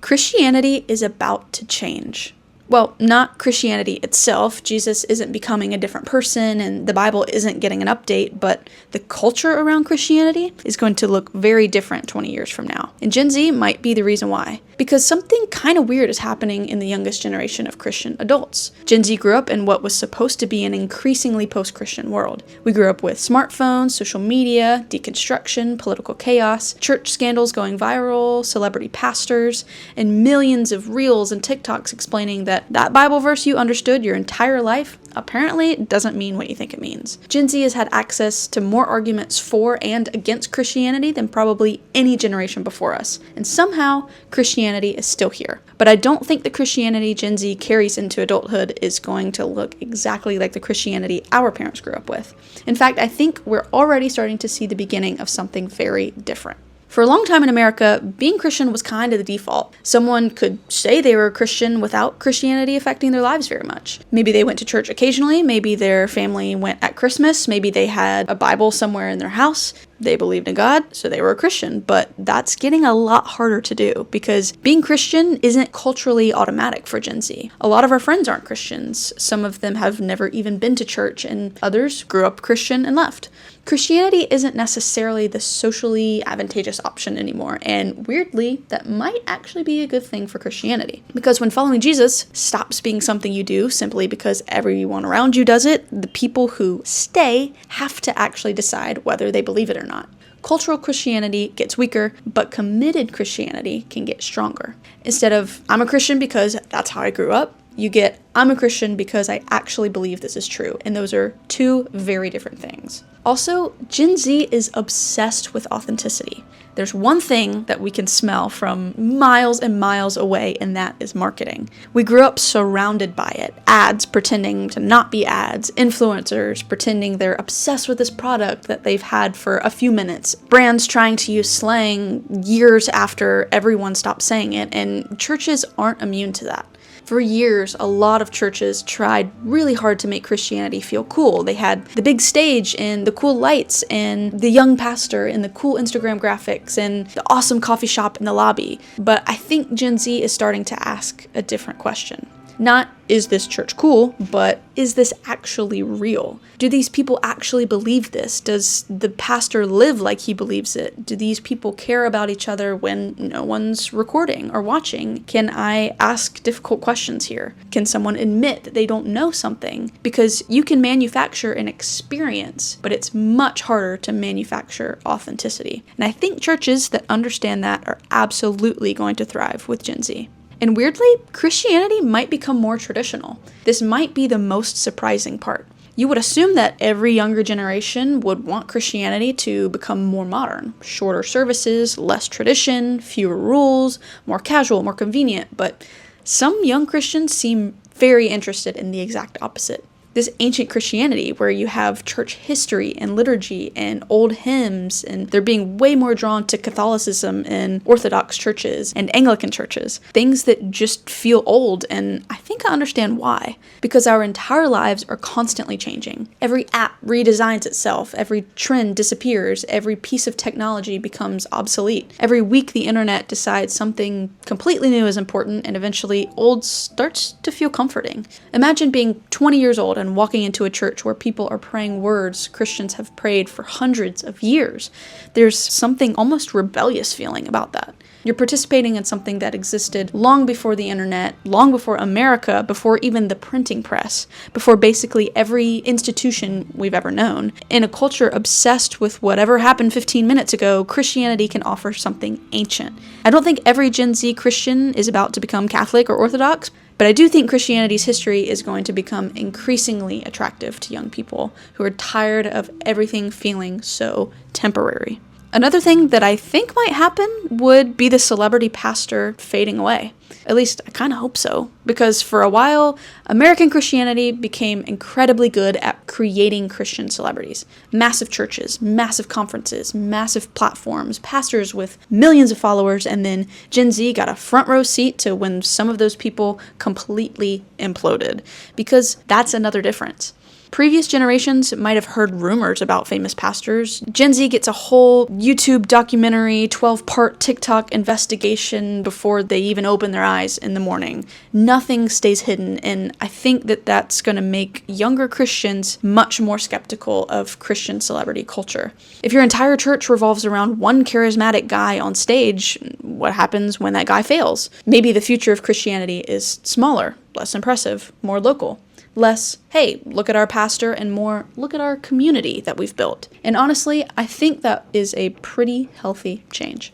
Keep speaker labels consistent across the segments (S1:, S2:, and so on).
S1: Christianity is about to change. Well, not Christianity itself. Jesus isn't becoming a different person and the Bible isn't getting an update, but the culture around Christianity is going to look very different 20 years from now. And Gen Z might be the reason why. Because something kind of weird is happening in the youngest generation of Christian adults. Gen Z grew up in what was supposed to be an increasingly post-Christian world. We grew up with smartphones, social media, deconstruction, political chaos, church scandals going viral, celebrity pastors, and millions of reels and TikToks explaining that Bible verse you understood your entire life apparently doesn't mean what you think it means. Gen Z has had access to more arguments for and against Christianity than probably any generation before us, and somehow Christianity is still here. But I don't think the Christianity Gen Z carries into adulthood is going to look exactly like the Christianity our parents grew up with. In fact, I think we're already starting to see the beginning of something very different. For a long time in America, being Christian was kind of the default. Someone could say they were a Christian without Christianity affecting their lives very much. Maybe they went to church occasionally, maybe their family went at Christmas, maybe they had a Bible somewhere in their house. They believed in God, so they were a Christian, but that's getting a lot harder to do because being Christian isn't culturally automatic for Gen Z. A lot of our friends aren't Christians. Some of them have never even been to church, and others grew up Christian and left. Christianity isn't necessarily the socially advantageous option anymore, and weirdly, that might actually be a good thing for Christianity. Because when following Jesus stops being something you do simply because everyone around you does it, the people who stay have to actually decide whether they believe it or not. Cultural Christianity gets weaker, but committed Christianity can get stronger. Instead of, I'm a Christian because that's how I grew up, you get, I'm a Christian because I actually believe this is true. And those are two very different things. Also, Gen Z is obsessed with authenticity. There's one thing that we can smell from miles and miles away, and that is marketing. We grew up surrounded by it. Ads pretending to not be ads, influencers pretending they're obsessed with this product that they've had for a few minutes, brands trying to use slang years after everyone stopped saying it, and churches aren't immune to that. For years, a lot of churches tried really hard to make Christianity feel cool. They had the big stage and the cool lights and the young pastor and the cool Instagram graphics and the awesome coffee shop in the lobby. But I think Gen Z is starting to ask a different question. Not, is this church cool, but is this actually real? Do these people actually believe this? Does the pastor live like he believes it? Do these people care about each other when no one's recording or watching? Can I ask difficult questions here? Can someone admit that they don't know something? Because you can manufacture an experience, but it's much harder to manufacture authenticity. And I think churches that understand that are absolutely going to thrive with Gen Z. And weirdly, Christianity might become more traditional. This might be the most surprising part. You would assume that every younger generation would want Christianity to become more modern. Shorter services, less tradition, fewer rules, more casual, more convenient. But some young Christians seem very interested in the exact opposite. This ancient Christianity where you have church history and liturgy and old hymns, and they're being way more drawn to Catholicism in Orthodox churches and Anglican churches. Things that just feel old, and I think I understand why. Because our entire lives are constantly changing. Every app redesigns itself, every trend disappears, every piece of technology becomes obsolete. Every week the internet decides something completely new is important, and eventually old starts to feel comforting. Imagine being 20 years old and walking into a church where people are praying words Christians have prayed for hundreds of years. There's something almost rebellious feeling about that. You're participating in something that existed long before the internet, long before America, before even the printing press, before basically every institution we've ever known. In a culture obsessed with whatever happened 15 minutes ago, Christianity can offer something ancient. I don't think every Gen Z Christian is about to become Catholic or Orthodox, but I do think Christianity's history is going to become increasingly attractive to young people who are tired of everything feeling so temporary. Another thing that I think might happen would be the celebrity pastor fading away. At least I kind of hope so, because for a while, American Christianity became incredibly good at creating Christian celebrities. Massive churches, massive conferences, massive platforms, pastors with millions of followers, and then Gen Z got a front row seat to when some of those people completely imploded, because that's another difference. Previous generations might have heard rumors about famous pastors. Gen Z gets a whole YouTube documentary, 12-part TikTok investigation before they even open their eyes in the morning. Nothing stays hidden, and I think that that's going to make younger Christians much more skeptical of Christian celebrity culture. If your entire church revolves around one charismatic guy on stage, what happens when that guy fails? Maybe the future of Christianity is smaller, less impressive, more local. Less, hey, look at our pastor, and more, look at our community that we've built. And honestly, I think that is a pretty healthy change.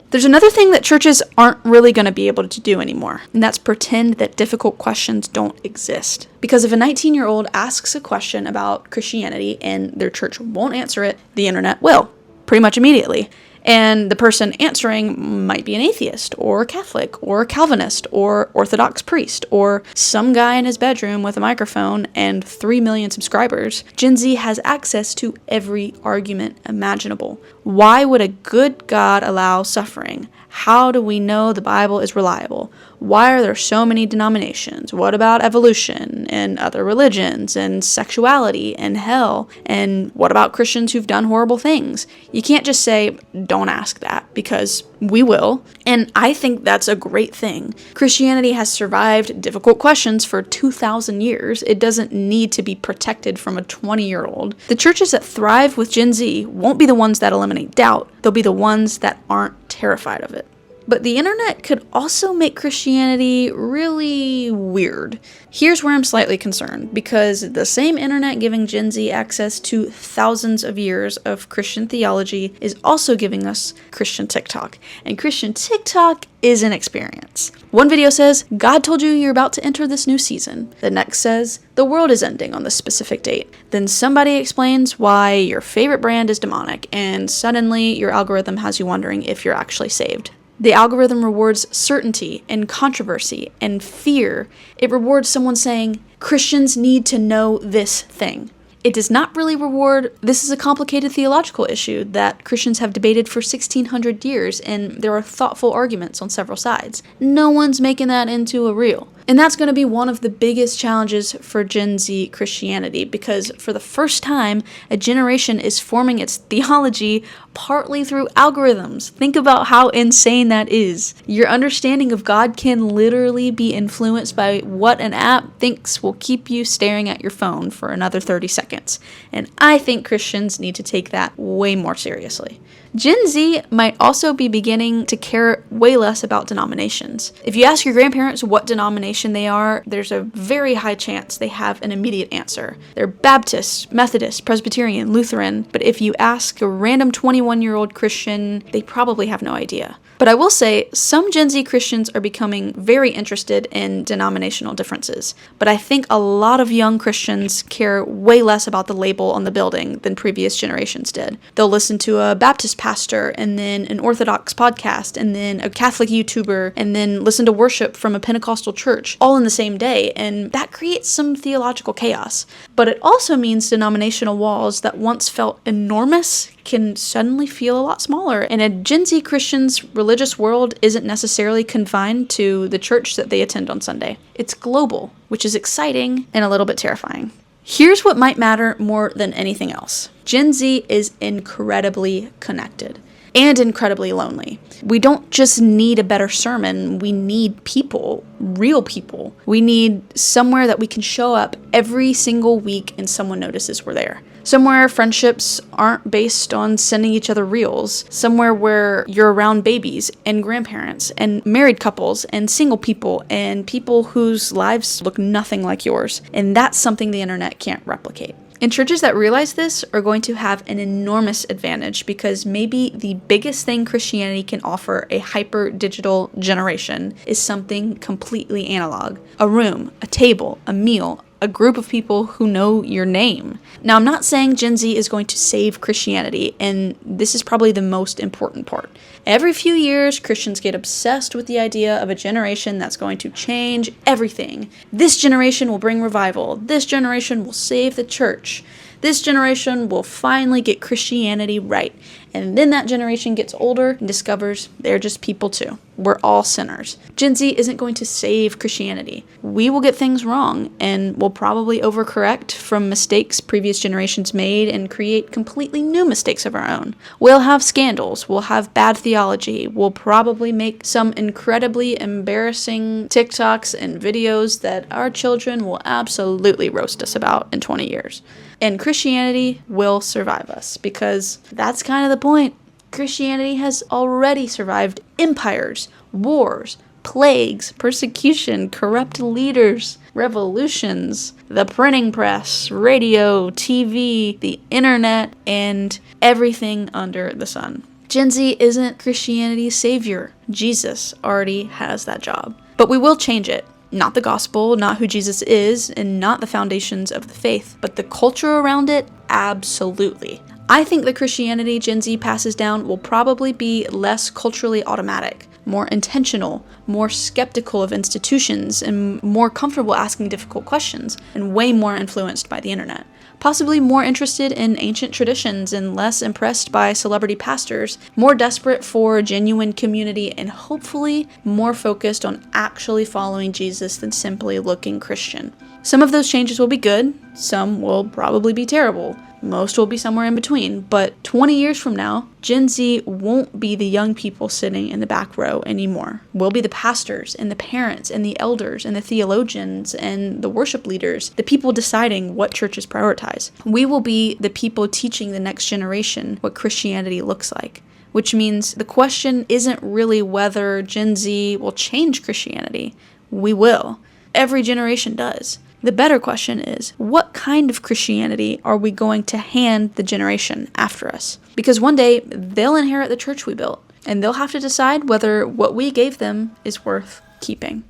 S1: There's another thing that churches aren't really going to be able to do anymore, and that's pretend that difficult questions don't exist. Because if a 19-year-old asks a question about Christianity and their church won't answer it, the internet will, pretty much immediately. And the person answering might be an atheist, or a Catholic, or a Calvinist, or Orthodox priest, or some guy in his bedroom with a microphone and 3 million subscribers. Gen Z has access to every argument imaginable. Why would a good God allow suffering? How do we know the Bible is reliable? Why are there so many denominations? What about evolution and other religions and sexuality and hell? And what about Christians who've done horrible things? You can't just say, don't ask that, because we will. And I think that's a great thing. Christianity has survived difficult questions for 2,000 years. It doesn't need to be protected from a 20-year-old. The churches that thrive with Gen Z won't be the ones that eliminate doubt. They'll be the ones that aren't terrified of it. But the internet could also make Christianity really weird. Here's where I'm slightly concerned, because the same internet giving Gen Z access to thousands of years of Christian theology is also giving us Christian TikTok. And Christian TikTok is an experience. One video says, God told you you're about to enter this new season. The next says, the world is ending on this specific date. Then somebody explains why your favorite brand is demonic, and suddenly your algorithm has you wondering if you're actually saved. The algorithm rewards certainty and controversy and fear. It rewards someone saying, Christians need to know this thing. It does not really reward, this is a complicated theological issue that Christians have debated for 1,600 years, and there are thoughtful arguments on several sides. No one's making that into a reel. And that's going to be one of the biggest challenges for Gen Z Christianity, because for the first time, a generation is forming its theology partly through algorithms. Think about how insane that is. Your understanding of God can literally be influenced by what an app thinks will keep you staring at your phone for another 30 seconds. And I think Christians need to take that way more seriously. Gen Z might also be beginning to care way less about denominations. If you ask your grandparents what denomination they are, there's a very high chance they have an immediate answer. They're Baptist, Methodist, Presbyterian, Lutheran, but if you ask a random 21-year-old Christian, they probably have no idea. But I will say, some Gen Z Christians are becoming very interested in denominational differences. But I think a lot of young Christians care way less about the label on the building than previous generations did. They'll listen to a Baptist pastor, and then an Orthodox podcast, and then a Catholic YouTuber, and then listen to worship from a Pentecostal church, all in the same day, and that creates some theological chaos. But it also means denominational walls that once felt enormous can suddenly feel a lot smaller, and a Gen Z Christian's religious world isn't necessarily confined to the church that they attend on Sunday. It's global, which is exciting and a little bit terrifying. Here's what might matter more than anything else. Gen Z is incredibly connected and incredibly lonely. We don't just need a better sermon, we need people, real people. We need somewhere that we can show up every single week and someone notices we're there. Somewhere friendships aren't based on sending each other reels. Somewhere where you're around babies and grandparents and married couples and single people and people whose lives look nothing like yours. And that's something the internet can't replicate. And churches that realize this are going to have an enormous advantage, because maybe the biggest thing Christianity can offer a hyper-digital generation is something completely analog. A room, a table, a meal, a group of people who know your name. Now, I'm not saying Gen Z is going to save Christianity, and this is probably the most important part. Every few years, Christians get obsessed with the idea of a generation that's going to change everything. This generation will bring revival. This generation will save the church. This generation will finally get Christianity right. And then that generation gets older and discovers they're just people too. We're all sinners. Gen Z isn't going to save Christianity. We will get things wrong and will probably overcorrect from mistakes previous generations made and create completely new mistakes of our own. We'll have scandals. We'll have bad theology. We'll probably make some incredibly embarrassing TikToks and videos that our children will absolutely roast us about in 20 years. And Christianity will survive us, because that's kind of the point. Christianity has already survived empires, wars, plagues, persecution, corrupt leaders, revolutions, the printing press, radio, TV, the internet, and everything under the sun. Gen Z isn't Christianity's savior. Jesus already has that job. But we will change it. Not the gospel, not who Jesus is, and not the foundations of the faith, but the culture around it, absolutely. I think the Christianity Gen Z passes down will probably be less culturally automatic, more intentional, more skeptical of institutions, and more comfortable asking difficult questions, and way more influenced by the internet. Possibly more interested in ancient traditions and less impressed by celebrity pastors, more desperate for genuine community, and hopefully more focused on actually following Jesus than simply looking Christian. Some of those changes will be good, some will probably be terrible. Most will be somewhere in between, but 20 years from now, Gen Z won't be the young people sitting in the back row anymore. We'll be the pastors and the parents and the elders and the theologians and the worship leaders, the people deciding what churches prioritize. We will be the people teaching the next generation what Christianity looks like, which means the question isn't really whether Gen Z will change Christianity. We will. Every generation does. The better question is, what kind of Christianity are we going to hand the generation after us? Because one day, they'll inherit the church we built, and they'll have to decide whether what we gave them is worth keeping.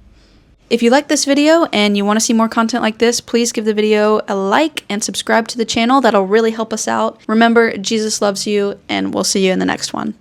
S1: If you like this video and you want to see more content like this, please give the video a like and subscribe to the channel. That'll really help us out. Remember, Jesus loves you, and we'll see you in the next one.